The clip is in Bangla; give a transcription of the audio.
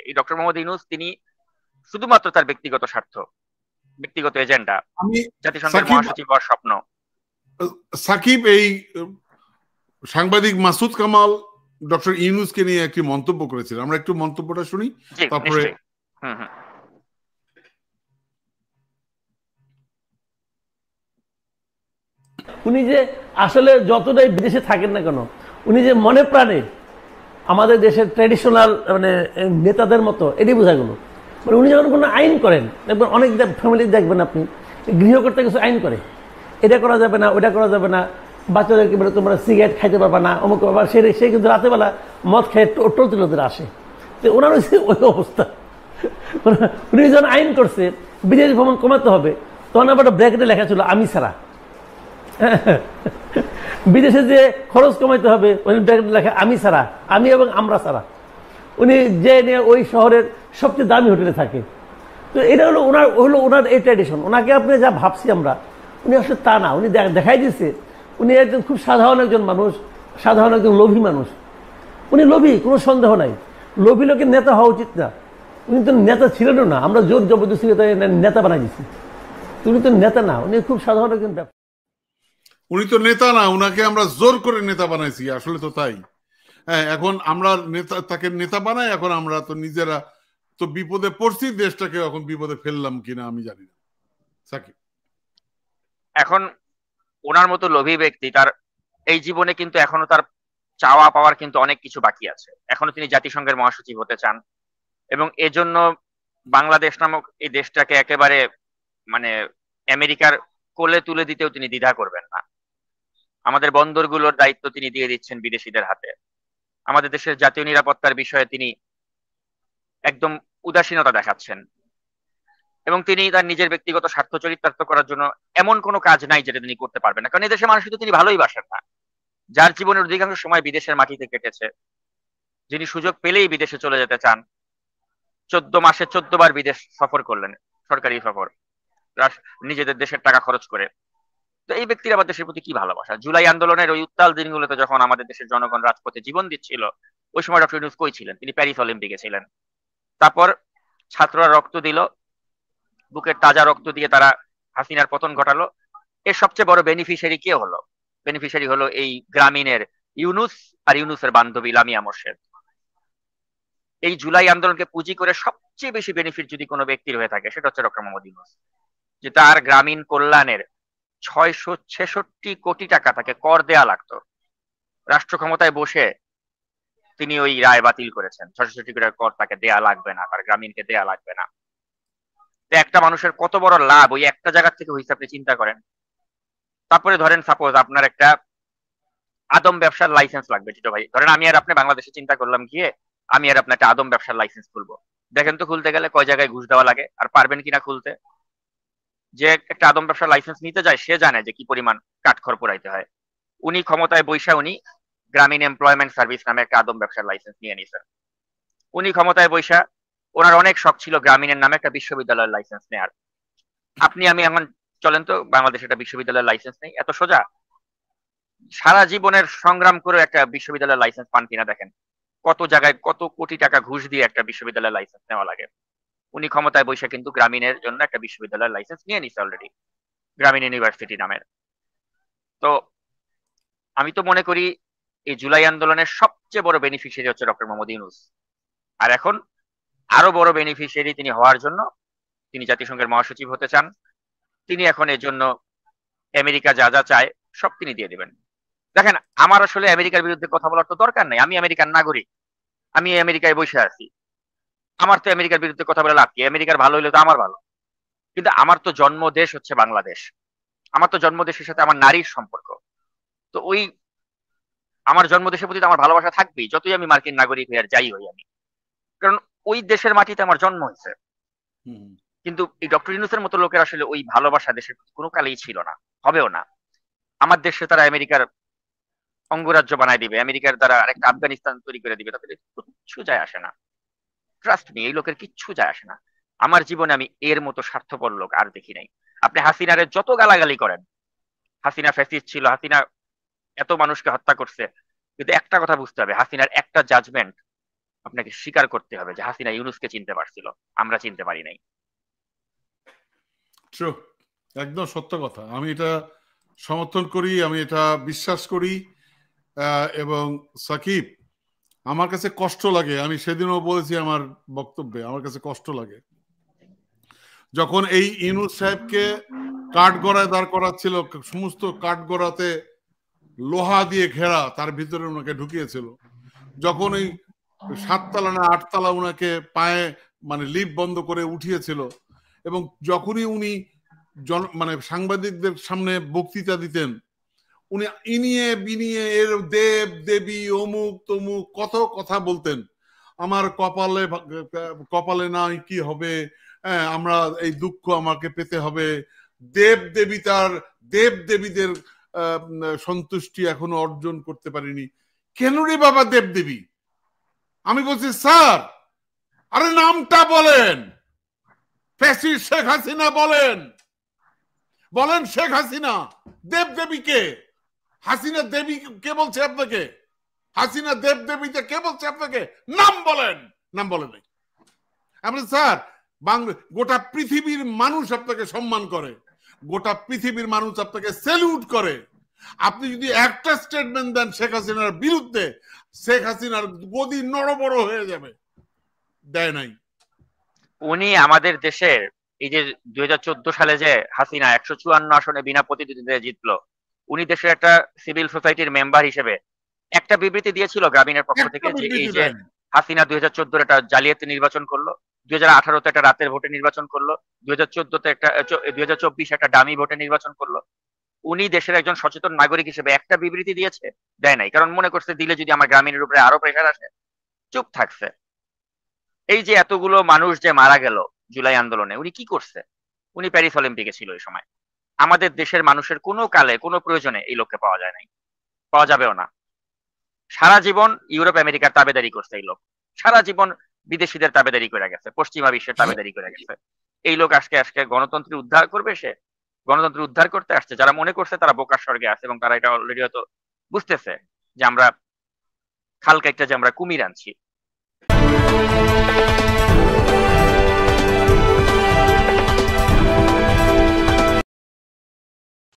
এই ডক্টর মোহাম্মদ ইউনূস তিনি শুধুমাত্র তার ব্যক্তিগত স্বার্থ, ব্যক্তিগত এজেন্ডা, আমি জাতিসংঘের মহাসচিব হওয়ার স্বপ্ন। সাকিব, এই সাংবাদিক মাসুদ কামাল ডক্টর ইউনূসকে নিয়ে একটি মন্তব্য করেছিলেন, আমরা একটু মন্তব্যটা শুনি, তারপরে উনি যে আসলে যতটাই বিদেশে থাকেন না কেন, উনি যে মনে প্রাণে আমাদের দেশের ট্র্যাডিশনাল মানে নেতাদের মতো, এটাই বোঝা গেল। মানে উনি যখন কোনো আইন করেন, দেখবেন অনেক ফ্যামিলি দেখবেন আপনি গৃহকর্তা কিছু আইন করে, এটা করা যাবে না, ওটা করা যাবে না, বাচ্চাদেরকে বলে তোমরা সিগারেট খাইতে পারবা না, অমুক আবার সে কিন্তু রাতেবেলা মদ খেয়ে টলতে টলতে আসে। তো ওনার হচ্ছে ওই অবস্থা। উনি যখন আইন করছে বিদেশ ভ্রমণ কমাতে হবে, তখন আবার ব্র্যাকেটে লেখা ছিল আমি ছাড়া। বিদেশে যে খরচ কমাইতে হবে ওই ব্র্যাকেটে লেখা আমি ছাড়া, আমি এবং আমরা ছাড়া। উনি যে নিয়ে ওই শহরের সবচেয়ে দামি হোটেলে থাকে। তো এটা হলো ওনার এই ট্র্যাডিশন। ওনাকে আপনি যা ভাবছি আমরা, উনি আসলে তা না। উনি দেখাই দিচ্ছে উনি একজন খুব সাধারণ একজন মানুষ, সাধারণ একজন লোভী মানুষ। উনি লোভী, কোনো সন্দেহ নাই। লোভী লোকের নেতা হওয়া উচিত না। উনি তো নেতা ছিলেনও না, আমরা জোর জবরদস্তি নেতা বানাই দিচ্ছি। উনি তো নেতা না, উনি খুব সাধারণ একজন ব্যক্তি। উনি তো নেতা না, উনাকে আমরা জোর করে নেতা বানাইছি, আসলে তো তাই। হ্যাঁ, এখন আমরা তাকে নেতা বানাই, এখন আমরা তো নিজেরা তো বিপদে পড়ছি, দেশটাকে এখন বিপদে ফেললাম কিনা আমি জানি না। সাকিব, এখন ওনার মতো লোভী ব্যক্তি, তার এই জীবনে কিন্তু এখনো তার চাওয়া পাওয়ার কিন্তু অনেক কিছু বাকি আছে। এখনো তিনি জাতিসংঘের মহাসচিব হতে চান, এবং এজন্য বাংলাদেশ নামক এই দেশটাকে একেবারে মানে আমেরিকার কোলে তুলে দিতেও তিনি দ্বিধা করবেন না। আমাদের বন্দরগুলোর দায়িত্ব তিনি দিয়ে দিচ্ছেন বিদেশিদের হাতে। আমাদের দেশের জাতীয় নিরাপত্তার বিষয়ে তিনি একদম উদাসীনতা দেখাচ্ছেন, এবং তিনি তার নিজের ব্যক্তিগত স্বার্থ চরিতার্থ করার জন্য এমন কোনো কাজ নাই যেটা তিনি করতে পারবেন না। কারণ এদেশের মানুষ তো তিনি ভালোই বাসেন না, যার জীবনের অধিকাংশ সময় বিদেশের মাটিতে কেটেছে, যিনি সুযোগ পেলেই বিদেশে চলে যেতে চান। 14 মাসে 14 বার বিদেশ সফর করলেন, সরকারি সফর, নিজেদের দেশের টাকা খরচ করে। তো এই ব্যক্তির আবার দেশের প্রতি কি ভালোবাসা। জুলাই আন্দোলনের ওই উত্তাল দিনগুলোতে যখন আমাদের দেশের জনগণ রাজপথে জীবন দিচ্ছিল, ওই সময় ডক্টর ইউনূস কই ছিলেন? তিনি প্যারিস অলিম্পিকে ছিলেন। তারপর ছাত্ররা রক্ত দিল, বুকের তাজা রক্ত দিয়ে তারা হাসিনার পতন ঘটালো। এর সবচেয়ে বড় বেনিফিশিয়ারি কে হলো? বেনিফিশিয়ারি হলো এই গ্রামীণের ইউনূস আর ইউনূসের বান্ধবী লামিয়া মোর্শেদ। এই জুলাই আন্দোলনকে পুঁজি করে সবচেয়ে বেশি বেনিফিট যদি কোনো ব্যক্তির হয়ে থাকে, সেটা হচ্ছে ডক্টর মোহাম্মদ ইউনূস, যে তার গ্রামীণ কল্যাণের 666 কোটি টাকা তাকে কর দেয়া লাগতো। রাষ্ট্র ক্ষমতায় বসে তিনি ওই রায় বাতিল করেছেন, 666 কোটি টাকা কর তাকে দেয়া লাগবে না, তার গ্রামীণকে দেয়া লাগবে না। তো একটা মানুষের কত বড় লাভ ওই একটা জায়গা থেকে হয়েছে, আপনি চিন্তা করেন। তারপরে ধরেন সাপোজ আপনার একটা আদম ব্যবসার লাইসেন্স লাগবে, টিটো ভাই। ধরেন আমি আর আপনি বাংলাদেশে চিন্তা করলাম গিয়ে আমি আর আপনার একটা আদম ব্যবসার লাইসেন্স খুলবো। দেখেন তো খুলতে গেলে কয় জায়গায় ঘুষ দেওয়া লাগে, আর পারবেন কিনা খুলতে? যে একটা আদম ব্যবসার লাইসেন্স নিতে যায় সে জানে যে কি পরিমাণ কাঠখড় পোড়াইতে হয়। উনি ক্ষমতায় বৈশা উনি গ্রামীণ এমপ্লয়মেন্ট সার্ভিস নামে একটা আদম ব্যবসার লাইসেন্স নিয়ে নিছেন। উনি ক্ষমতায় বৈশা ওনার অনেক শখ ছিল গ্রামীণের নামে একটা বিশ্ববিদ্যালয়ের লাইসেন্স নেয়ার। আপনি আমি এখন চলেন তো বাংলাদেশে একটা বিশ্ববিদ্যালয়ের লাইসেন্স নেই, এত সোজা? সারা জীবনের সংগ্রাম করে একটা বিশ্ববিদ্যালয়ের লাইসেন্স পান কিনা দেখেন। কত জায়গায় কত কোটি টাকা ঘুষ দিয়ে একটা বিশ্ববিদ্যালয়ের লাইসেন্স নেওয়া লাগে। উনি ক্ষমতায় বৈশা কিন্তু গ্রামীণের জন্য একটা বিশ্ববিদ্যালয়ের লাইসেন্স নিয়ে নিছে অলরেডি, গ্রামীণ ইউনিভার্সিটি নামের। তো আমি তো মনে করি এই জুলাই আন্দোলনের সবচেয়ে বড় বেনিফিশিয়ারি হচ্ছে ডক্টর মোহাম্মদ ইউনূস। আর এখন আরো বড় বেনিফিশিয়ারি তিনি হওয়ার জন্য তিনি জাতিসংঘের মহাসচিব হতে চান। তিনি এখন এর জন্য আমেরিকা যা যা চায় সব তিনি দিয়ে দেবেন। দেখেন, আমার আসলে আমেরিকার বিরুদ্ধে কথা বলার তো দরকার নাই, আমি আমেরিকার নাগরিক, আমি আমেরিকায় বসে আছি। আমার তো আমেরিকার বিরুদ্ধে কথা বলে লাভ কি? আমেরিকার ভালো হইলে তো আমার ভালো। কিন্তু আমার তো জন্মদেশ হচ্ছে বাংলাদেশ, আমার তো জন্মদেশের সাথে আমার নারীর সম্পর্ক। তো ওই আমার জন্মদেশের প্রতি তো আমার ভালোবাসা থাকবেই, যতই আমি মার্কিন নাগরিক হই আর যাই হই আমি, কারণ ওই দেশের মাটিতে আমার জন্ম হয়েছে। কিন্তু এই ডক্টর ইউনূসের মতো লোকের আসলে ওই ভালোবাসা দেশের প্রতি কোনো কালেই ছিল না, হবেও না। আমার দেশে তারা আমেরিকার অঙ্গরাজ্য বানায় দিবে, আমেরিকার দ্বারা আরেকটা আফগানিস্তান তৈরি করে দিবে, তাদের কিচ্ছু যায় আসে না। ট্রাস্ট মি, এই লোকের কিচ্ছু যায় আসে না। আমার জীবনে আমি এর মতো স্বার্থপর লোক আর দেখি নাই। আপনি হাসিনারে যত গালাগালি করেন, হাসিনা ফ্যাসিস্ট ছিল, হাসিনা এত মানুষকে হত্যা করছে, কিন্তু একটা কথা বুঝতে হবে, হাসিনার একটা জাজমেন্ট আপনাকে স্বীকার করতে হবে যে হাসিনা ইউনূসকে চিনতে পারছিল, আমরা চিনতে পারি নাই। একদম সত্য কথা, আমি এটা সমর্থন করি, আমি এটা বিশ্বাস করি। এবং সাকিব, আমার কাছে কষ্ট লাগে, আমি সেদিনও বলেছি আমার বক্তব্যে, আমার কাছে কষ্ট লাগে যখন এই ইউনূস সাহেবকে কাঠগড়ায় দাঁড় করাচ্ছিল, সমস্ত কাঠগড়াতে লোহা দিয়ে ঘেরা, তার ভিতরে ওনাকে ঢুকিয়েছিল, যখন এই 7 তলা না 8 তলা ওনাকে পায়ে মানে লিফট বন্ধ করে উঠিয়েছিল, এবং যখনই উনি মানে সাংবাদিকদের সামনে বক্তৃতা দিতেন, উনি ইনিয়ে বিনিয়ে এর দেব দেবী অমুক তমুক কত কথা বলতেন। আমার কপালে কপালে নাই কি হবে, আমরা এই দুঃখ আমাকে পেতে হবে, দেব দেবী তার দেব দেবীদের সন্তুষ্টি এখনো অর্জন করতে পারিনি। কেন রে বাবা দেব দেবী? আমি বলছি স্যার, আরে নামটা বলেন, ফ্যাসিস্ট শেখ হাসিনা বলেন, বলেন শেখ হাসিনা। দেব দেবী কে? হাসিনা দেবী কে বলছে আপনাকে? হাসিনা দেব দেবীতে কে বলছে আপনাকে? নাম বলেন। নাম বলেন নাই। আমরা স্যার, গোটা পৃথিবীর মানুষ আপনাকে সম্মান করে, গোটা পৃথিবীর মানুষ আপনাকে স্যালুট করে। আপনি যদি একটা স্টেটমেন্ট দেন শেখ হাসিনার বিরুদ্ধে, শেখ হাসিনার গদি নড়বড় হয়ে যাবে। দেয় নাই। উনি আমাদের দেশের এই যে 2014 সালে যে হাসিনা 154 আসনে বিনা প্রতিদ্বন্দ্বিতায় জিতলো, উনি দেশের একটা সিভিল সোসাইটির মেম্বার হিসেবে একটা বিবৃতি দিয়েছিল গ্রামীণের পক্ষ থেকে যে এই যে হাসিনা 2014 একটা জালিয়াতি নির্বাচন করলো, 2018-তে একটা রাতের ভোটে নির্বাচন করলো, 2014-তে একটা 2024 একটা ডামি ভোটে নির্বাচন করলো। উনি দেশের একজন সচেতন নাগরিক হিসেবে একটা বিবৃতি দিয়েছে? দেয় নাই, কারণ মনে করছে দিলে যদি আমার গ্রামীণের উপরে আরো প্রেশার আসে। চুপ থাকছে। এই যে এতগুলো মানুষ যে মারা গেল জুলাই আন্দোলনে, উনি কি করছে? উনি প্যারিস অলিম্পিকে ছিল এই সময়। আমাদের দেশের মানুষের কোনো কালে কোনো প্রয়োজনে এই লোককে পাওয়া যায় নাই, পাওয়া যাবেও না। সারা জীবন ইউরোপ আমেরিকার তাবেদারি করছে এই লোক, সারা জীবন বিদেশিদের তাবেদারি করে গেছে, পশ্চিমা বিশ্বের তাবেদারি করে গেছে। এই লোক আজকে আজকে গণতন্ত্র উদ্ধার করবে, সে গণতন্ত্র উদ্ধার করতে আসছে। যারা মনে করছে তারা বোকার স্বর্গে আছে, এবং তারা এটা অলরেডি হয়তো বুঝতেছে যে আমরা খাল কাইটটা যে আমরা কুমির আনছি।